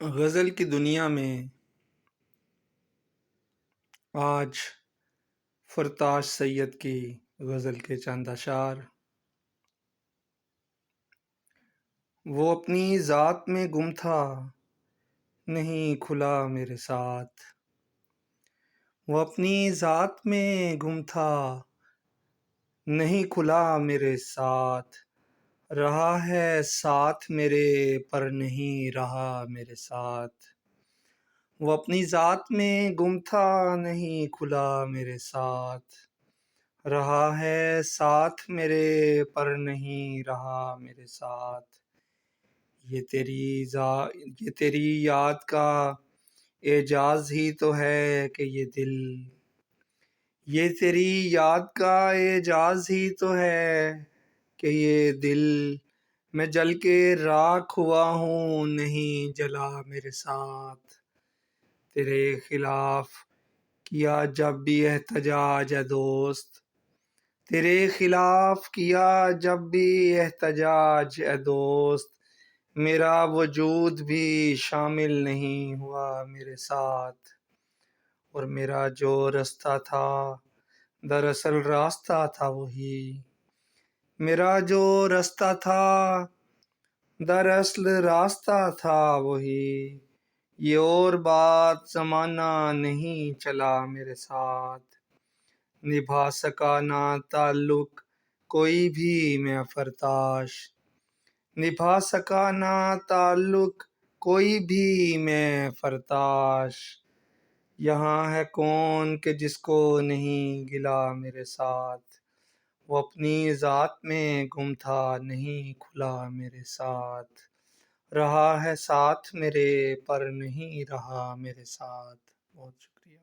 غزل کی دنیا میں آج فرتاش سید کی غزل کے چند اشعار۔ وہ اپنی ذات میں گم تھا، نہیں کھلا میرے ساتھ۔ وہ اپنی ذات میں گم تھا، نہیں کھلا میرے ساتھ۔ رہا ہے ساتھ میرے پر نہیں رہا میرے ساتھ۔ وہ اپنی ذات میں گم تھا، نہیں کھلا میرے ساتھ۔ رہا ہے ساتھ میرے پر نہیں رہا میرے ساتھ۔ یہ تیری یاد کا اعجاز ہی تو ہے کہ یہ دل، یہ تیری یاد کا اعجاز ہی تو ہے کہ یہ دل، میں جل کے راکھ ہوا ہوں نہیں جلا میرے ساتھ۔ تیرے خلاف کیا جب بھی احتجاج ہے دوست، تیرے خلاف کیا جب بھی احتجاج ہے دوست، میرا وجود بھی شامل نہیں ہوا میرے ساتھ۔ اور میرا جو رستہ تھا دراصل راستہ تھا وہی، میرا جو رستہ تھا دراصل راستہ تھا وہی۔ یہ اور بات زمانہ نہیں چلا میرے ساتھ، نبھا سکا نہ تعلق کوئی بھی میں فرتاش، نبھا سکا نہ تعلق کوئی بھی میں فرتاش۔ یہاں ہے کون کہ جس کو نہیں گلا میرے ساتھ، وہ اپنی ذات میں گم تھا نہیں کھلا میرے ساتھ۔ رہا ہے ساتھ میرے پر نہیں رہا میرے ساتھ۔ بہت شکریہ۔